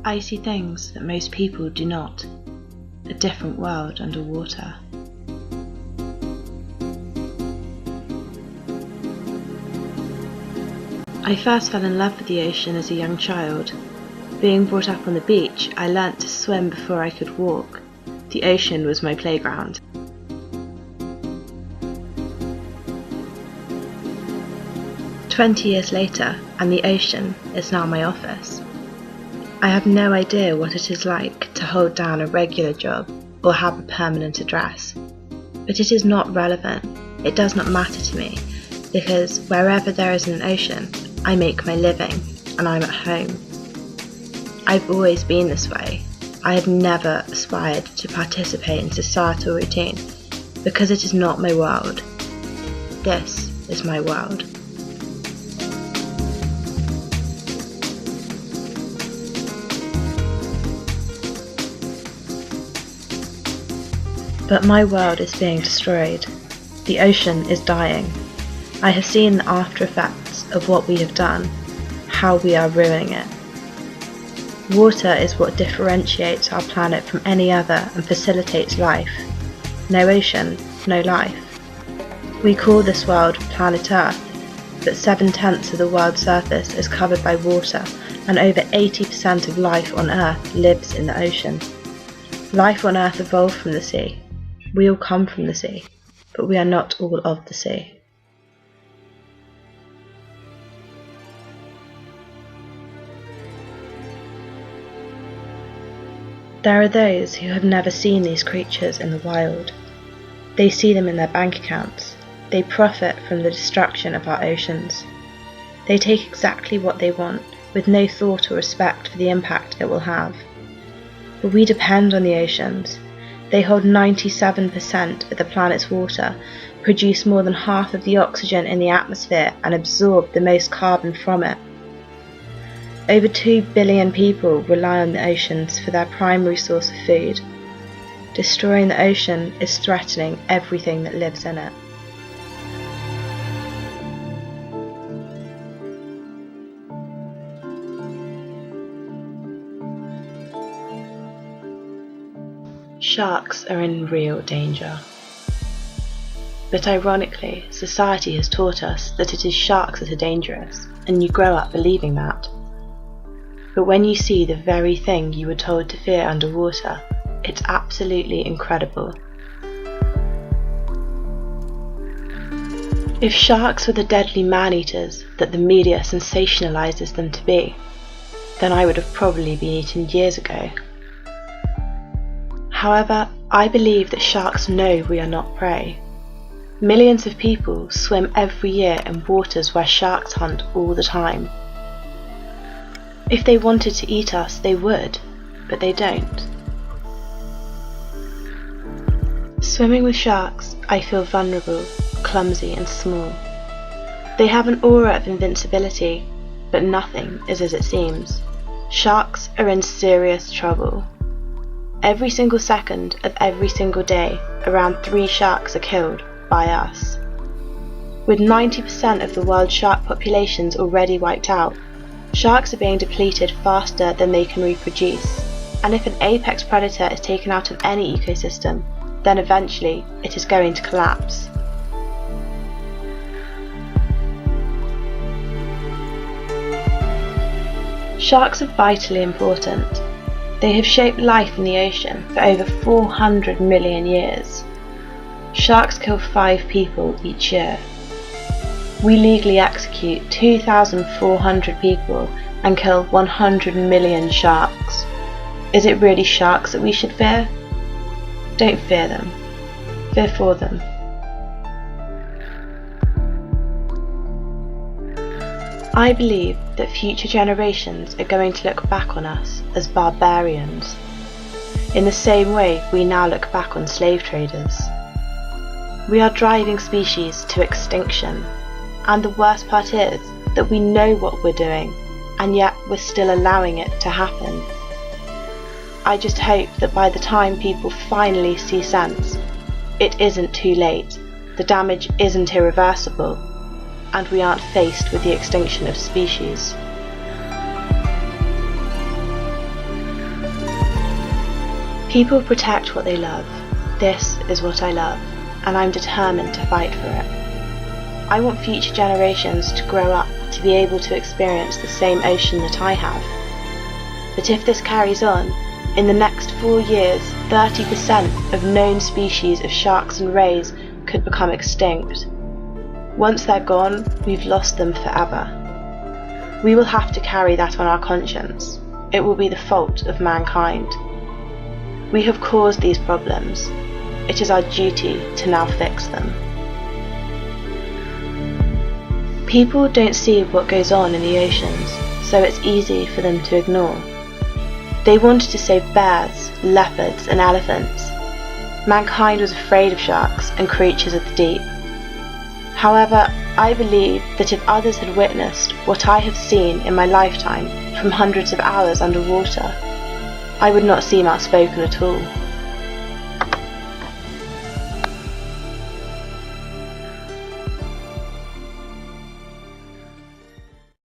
I see things that most people do not. A different world underwater. I first fell in love with the ocean as a young child. Being brought up on the beach, I learnt to swim before I could walk. The ocean was my playground. "20 years later, and the ocean is now my office. I have no idea what it is like to hold down a regular job or have a permanent address. But it is not relevant. It does not matter to me, because wherever there is an ocean, I make my living, and I'm at home. I've always been this way. I have never aspired to participate in societal routine, because it is not my world. This is my world." But my world is being destroyed. The ocean is dying. I have seen the after effects of what we have done, how we are ruining it. Water is what differentiates our planet from any other and facilitates life. No ocean, no life. We call this world planet Earth, but 7/10 of the world's surface is covered by water, and over 80% of life on Earth lives in the ocean. Life on Earth evolved from the sea. We all come from the sea, but we are not all of the sea. There are those who have never seen these creatures in the wild. They see them in their bank accounts. They profit from the destruction of our oceans. They take exactly what they want, with no thought or respect for the impact it will have. But we depend on the oceans. They hold 97% of the planet's water, produce more than half of the oxygen in the atmosphere, and absorb the most carbon from it. Over 2 billion people rely on the oceans for their primary source of food. Destroying the ocean is threatening everything that lives in it. Sharks are in real danger. But ironically, society has taught us that it is sharks that are dangerous, and you grow up believing that. But when you see the very thing you were told to fear underwater, it's absolutely incredible. If sharks were the deadly man-eaters that the media sensationalizes them to be, then I would have probably been eaten years ago. However, I believe that sharks know we are not prey. Millions of people swim every year in waters where sharks hunt all the time. If they wanted to eat us, they would, but they don't. Swimming with sharks, I feel vulnerable, clumsy and small. They have an aura of invincibility, but nothing is as it seems. Sharks are in serious trouble. Every single second of every single day, around 3 sharks are killed by us. With 90% of the world's shark populations already wiped out, sharks are being depleted faster than they can reproduce, and if an apex predator is taken out of any ecosystem, then eventually it is going to collapse. Sharks are vitally important. They have shaped life in the ocean for over 400 million years. Sharks kill 5 people each year. We legally execute 2,400 people and kill 100 million sharks. Is it really sharks that we should fear? Don't fear them. Fear for them. I believe that future generations are going to look back on us as barbarians, in the same way we now look back on slave traders. We are driving species to extinction, and the worst part is that we know what we're doing, and yet we're still allowing it to happen. I just hope that by the time people finally see sense, it isn't too late, the damage isn't irreversible, and we aren't faced with the extinction of species. People protect what they love. This is what I love, and I'm determined to fight for it. I want future generations to grow up to be able to experience the same ocean that I have. But if this carries on, in the next 4 years, 30% of known species of sharks and rays could become extinct. Once they're gone, we've lost them forever. We will have to carry that on our conscience. It will be the fault of mankind. We have caused these problems. It is our duty to now fix them. People don't see what goes on in the oceans, so it's easy for them to ignore. They wanted to save bears, leopards, and elephants. Mankind was afraid of sharks and creatures of the deep. However, I believe that if others had witnessed what I have seen in my lifetime from hundreds of hours underwater, I would not seem outspoken at all.